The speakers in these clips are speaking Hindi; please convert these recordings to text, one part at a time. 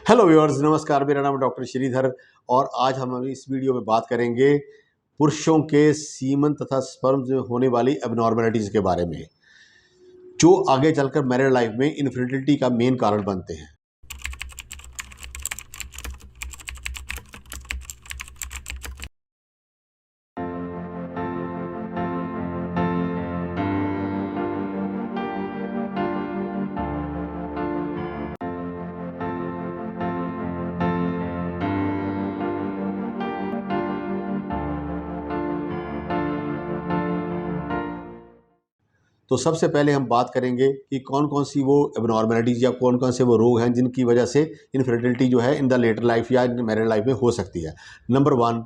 हेलो व्यूअर्स, नमस्कार। मेरा नाम है डॉक्टर श्रीधर और आज हम इस वीडियो में बात करेंगे पुरुषों के सीमन तथा स्पर्म में होने वाली एबनॉर्मलिटीज़ के बारे में, जो आगे चलकर मैरिड लाइफ में इनफर्टिलिटी का मेन कारण बनते हैं। तो सबसे पहले हम बात करेंगे कि कौन कौन सी वो एबनॉर्मलिटीज़ या कौन कौन से वो रोग हैं जिनकी वजह से इनफर्टिलिटी जो है इन द लेटर लाइफ या इन मैरिड लाइफ में हो सकती है। नंबर 1,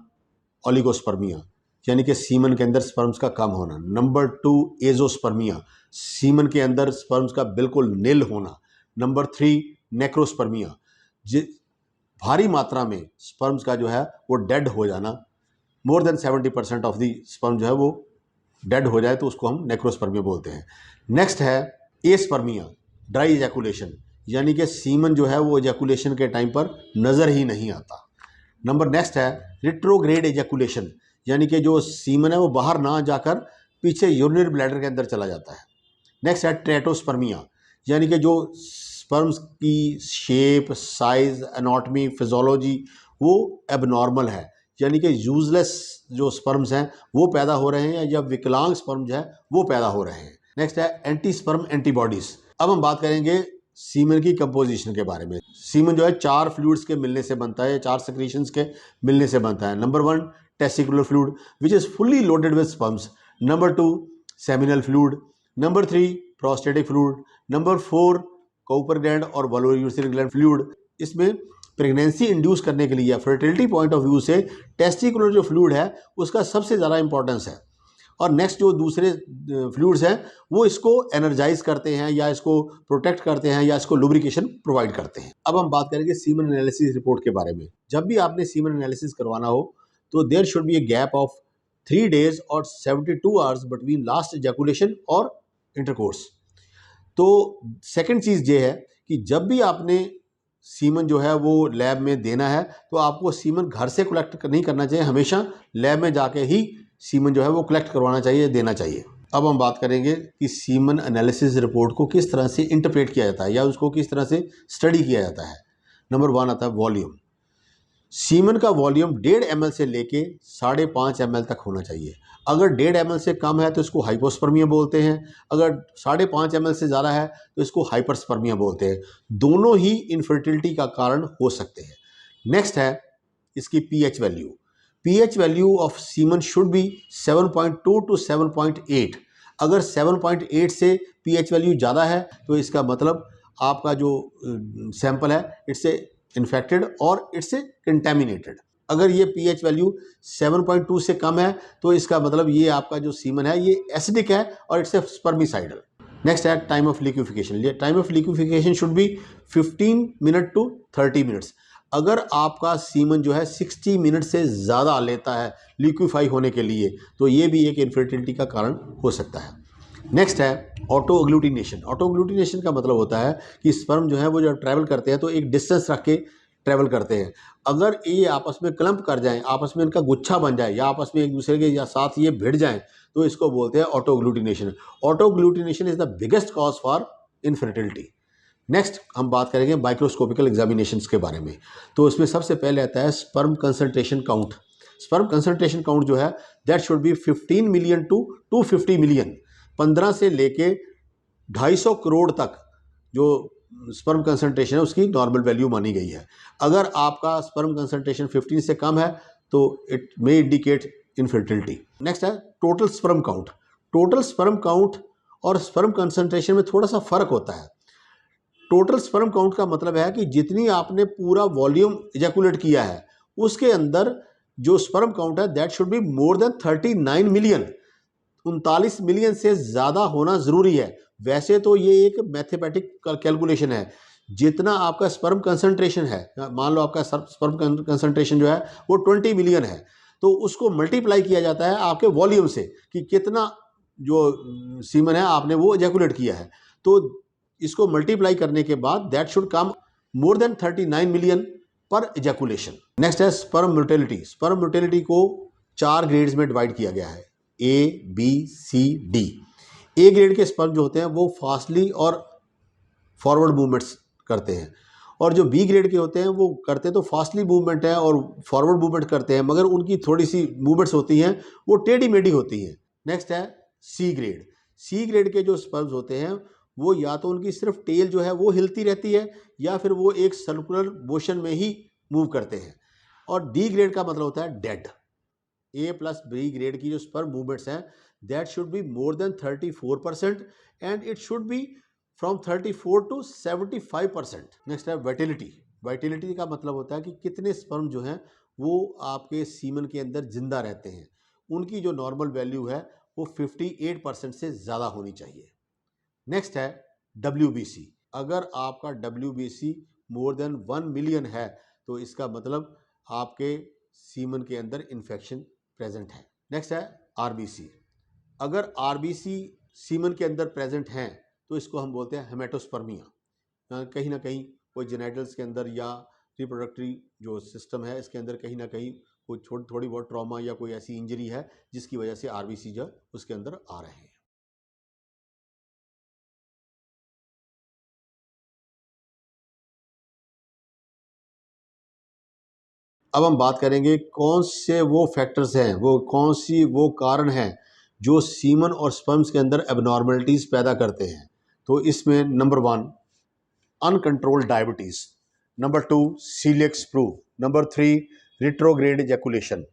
ओलिगोस्पर्मिया, यानी कि सीमन के अंदर स्पर्म्स का कम होना। नंबर 2, एजोस्पर्मिया, सीमन के अंदर स्पर्म्स का बिल्कुल निल होना। नंबर 3, नेक्रोस्पर्मिया, भारी मात्रा में स्पर्म्स का जो है वो डेड हो जाना। More than 70% of the sperm जो है वो डेड हो जाए तो उसको हम नेक्रोस्पर्मिया बोलते हैं। नेक्स्ट है एस्पर्मिया, ड्राई एजैकुलेशन, यानी कि सीमन जो है वो एजैकुलेशन के टाइम पर नज़र ही नहीं आता। नंबर नेक्स्ट है रिट्रोग्रेड एजैकुलेशन, यानी कि जो सीमन है वो बाहर ना जाकर पीछे यूरिनरी ब्लैडर के अंदर चला जाता है। नेक्स्ट है ट्रेटोस्पर्मिया, यानी कि जो स्पर्म्स की शेप, साइज, एनाटॉमी, फिजियोलॉजी वो एबनॉर्मल है, यानी कि यूजलेस जो स्पर्म्स हैं वो पैदा हो रहे हैं या विकलांग स्पर्म जो है वो पैदा हो रहे हैं। नेक्स्ट है एंटी स्पर्म एंटीबॉडीज। अब हम बात करेंगे सीमन की कंपोजिशन के बारे में। सीमन जो है 4 फ्लूइड्स के मिलने से बनता है, 4 सेक्रेशंस के मिलने से बनता है। Number 1, testicular fluid which is fully loaded with sperms. Number 2, seminal fluid. Number 3, prostatic fluid. Number 4, copper gland और वल्वोयूरिनरी ग्लैंड फ्लूइड। इसमें प्रेगनेंसी इंड्यूस करने के लिए या फर्टिलिटी पॉइंट ऑफ व्यू से टेस्टिकुलर जो फ्लूइड है उसका सबसे ज़्यादा इंपॉर्टेंस है। और नेक्स्ट जो दूसरे फ्लूइड्स हैं वो इसको एनर्जाइज करते हैं या इसको प्रोटेक्ट करते हैं या इसको लुब्रिकेशन प्रोवाइड करते हैं। अब हम बात करेंगे सीमन एनालिसिस रिपोर्ट के बारे में। जब भी आपने सीमन एनालिसिस करवाना हो तो there should be a gap of 3 days और 72 hours बिटवीन लास्ट एजैकुलेशन और इंटरकोर्स। तो सेकंड चीज़ ये है कि जब भी आपने सीमन जो है वो लैब में देना है तो आपको सीमन घर से कलेक्ट नहीं करना चाहिए, हमेशा लैब में जाके ही सीमन जो है वो कलेक्ट करवाना चाहिए, देना चाहिए। अब हम बात करेंगे कि सीमन एनालिसिस रिपोर्ट को किस तरह से इंटरप्रेट किया जाता है या उसको किस तरह से स्टडी किया जाता है। नंबर 1 आता है वॉल्यूम। सीमन का वॉल्यूम 1.5 ml से लेके 5.5 ml तक होना चाहिए। अगर 1.5 ml से कम है तो इसको हाइपोस्पर्मिया बोलते हैं, अगर 5.5 ml से ज़्यादा है तो इसको हाइपरस्पर्मिया बोलते हैं। दोनों ही इनफर्टिलिटी का कारण हो सकते हैं। नेक्स्ट है इसकी pH value. PH value of semen should be 7.2 to 7.8। अगर 7.8 से पीएच वैल्यू ज़्यादा है तो इसका मतलब आपका जो सैंपल है इट्स इन्फेक्टेड और इट्स कंटेमिनेटेड। अगर ये पीएच वैल्यू 7.2 से कम है तो इसका मतलब ये आपका जो सीमन है ये एसिडिक है और इट्स स्पर्मिसाइडल। नेक्स्ट है टाइम ऑफ लिक्विफिकेशन। ये time of liquefaction should be 15 minute to 30 minutes. अगर आपका सीमन जो है 60 मिनट से ज़्यादा लेता है लिक्विफाई होने के लिए तो ये भी एक इनफर्टिलिटी का कारण हो सकता है। नेक्स्ट है ऑटो अग्लूटिनेशन। ऑटो अग्लूटिनेशन का मतलब होता है कि स्पर्म जो है वो जब ट्रैवल करते हैं तो एक डिस्टेंस रख के ट्रैवल करते हैं। अगर ये आपस में क्लम्प कर जाएं, आपस में इनका गुच्छा बन जाए या आपस में एक दूसरे के या साथ ये भिड़ जाएं तो इसको बोलते हैं auto agglutination. Auto agglutination is the biggest cause for infertility. Next हम बात करेंगे माइक्रोस्कोपिकल एग्जामिनेशंस के बारे में। तो इसमें सबसे पहले आता है sperm concentration count. Sperm concentration count जो है that should B 15 million to 250 million. 15 से लेके 250 करोड़ तक जो स्पर्म कंसंट्रेशन है उसकी नॉर्मल वैल्यू मानी गई है। अगर आपका स्पर्म कंसंट्रेशन 15 से कम है तो it may indicate infertility. Next है total sperm count. Total sperm count और स्पर्म कंसंट्रेशन में थोड़ा सा फर्क होता है। टोटल स्पर्म काउंट का मतलब है कि जितनी आपने पूरा वॉल्यूम इजैकुलेट किया है उसके अंदर जो स्पर्म काउंट है that should be more then 39 million. 39 million से ज़्यादा होना ज़रूरी है। वैसे तो ये एक मैथमेटिक कैलकुलेशन है। जितना आपका स्पर्म कंसंट्रेशन है, मान लो आपका स्पर्म कंसंट्रेशन जो है वो 20 मिलियन है तो उसको मल्टीप्लाई किया जाता है आपके वॉल्यूम से कि कितना जो सीमन है आपने वो इजैकुलेट किया है। तो इसको मल्टीप्लाई करने के बाद that should come more than 39 million पर इजैकुलेशन। नेक्स्ट है स्पर्म मोटिलिटी। स्पर्म मोटिलिटी को 4 ग्रेड्स में डिवाइड किया गया है, A, B, C, D। A grade के स्पर्म जो होते हैं वो फास्टली और फॉरवर्ड मूवमेंट्स करते हैं, और जो बी ग्रेड के होते हैं वो करते तो फास्टली मूवमेंट है और फॉरवर्ड मूवमेंट करते हैं, मगर उनकी थोड़ी सी मूवमेंट्स होती हैं वो टेढ़ी मेढ़ी होती हैं। नेक्स्ट है सी ग्रेड। सी ग्रेड के जो स्पर्म्स होते हैं वो या तो उनकी सिर्फ टेल जो है वो हिलती रहती है या फिर वो एक सर्कुलर मोशन में ही मूव करते हैं। और डी ग्रेड का मतलब होता है dead. A plus B grade की जो स्पर्म मूवमेंट्स हैं that should be more than 34% and it should be from 34 to 75%। Next है वाइटिलिटी। वाइटिलिटी का मतलब होता है कि कितने स्पर्म जो हैं वो आपके सीमन के अंदर जिंदा रहते हैं। उनकी जो नॉर्मल वैल्यू है वो 58% से ज़्यादा होनी चाहिए। नेक्स्ट है WBC। अगर आपका WBC मोर देन 1 मिलियन है तो इसका मतलब आपके सीमन के अंदर इन्फेक्शन प्रेजेंट है। नेक्स्ट है RBC। अगर RBC सीमन के अंदर प्रेजेंट हैं तो इसको हम बोलते हैं हेमेटोस्पर्मिया। कहीं ना कहीं कोई जेनेटल्स के अंदर या रिप्रोडक्टरी जो सिस्टम है इसके अंदर कहीं ना कहीं कोई थोड़ी बहुत ट्रॉमा या कोई ऐसी इंजरी है जिसकी वजह से RBC जो उसके अंदर आ रहे हैं। अब हम बात करेंगे कौन से वो फैक्टर्स हैं, वो कौन सी वो कारण हैं जो सीमन और स्पर्म्स के अंदर एबनॉर्मलिटीज़ पैदा करते हैं। तो इसमें number 1 uncontrolled diabetes, number 2 celiac sprue, number 3 retrograde ejaculation,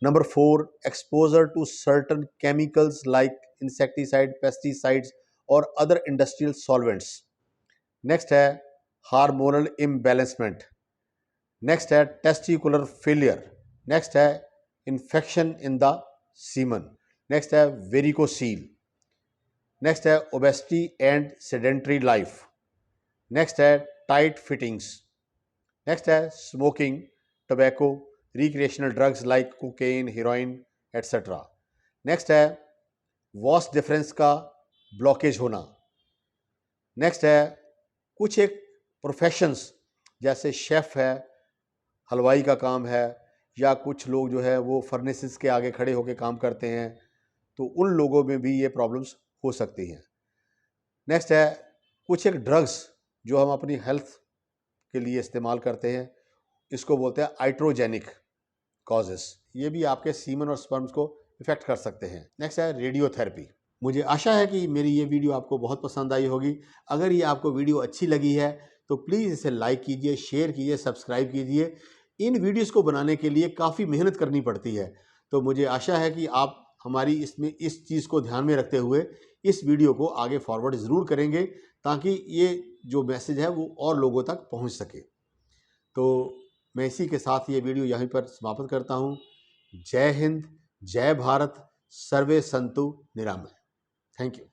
number 4 exposure to certain chemicals like insecticide, pesticides और अदर इंडस्ट्रियल सॉल्वेंट्स। नेक्स्ट है हार्मोनल इम्बैलेंसमेंट। नेक्स्ट है टेस्टिकुलर फेलियर। नेक्स्ट है infection in the semen. Next है वेरिकोसील। नेक्स्ट है obesity and sedentary life. Next है टाइट फिटिंग्स। नेक्स्ट है smoking, tobacco, recreational drugs like cocaine, heroin etcetera. Next है वॉस डिफरेंस का ब्लॉकेज होना। नेक्स्ट है कुछ एक प्रोफेशंस जैसे शेफ़ है, हलवाई का काम है, या कुछ लोग जो है वो फर्नेसेस के आगे खड़े होकर काम करते हैं, तो उन लोगों में भी ये प्रॉब्लम्स हो सकती हैं। नेक्स्ट है कुछ एक ड्रग्स जो हम अपनी हेल्थ के लिए इस्तेमाल करते हैं, इसको बोलते हैं आइट्रोजेनिक कॉजेस। ये भी आपके सीमन और स्पर्म्स को इफेक्ट कर सकते हैं। नेक्स्ट है रेडियोथेरेपी। मुझे आशा है कि मेरी ये वीडियो आपको बहुत पसंद आई होगी। अगर ये आपको वीडियो अच्छी लगी है तो प्लीज़ इसे लाइक कीजिए, शेयर कीजिए, सब्सक्राइब कीजिए। इन वीडियोस को बनाने के लिए काफ़ी मेहनत करनी पड़ती है, तो मुझे आशा है कि आप हमारी इसमें इस चीज़ को ध्यान में रखते हुए इस वीडियो को आगे फॉरवर्ड ज़रूर करेंगे ताकि ये जो मैसेज है वो और लोगों तक पहुंच सके। तो मैं इसी के साथ ये वीडियो यहीं पर समाप्त करता हूं। जय हिंद, जय भारत, सर्वे संतु निरामय। Thank you.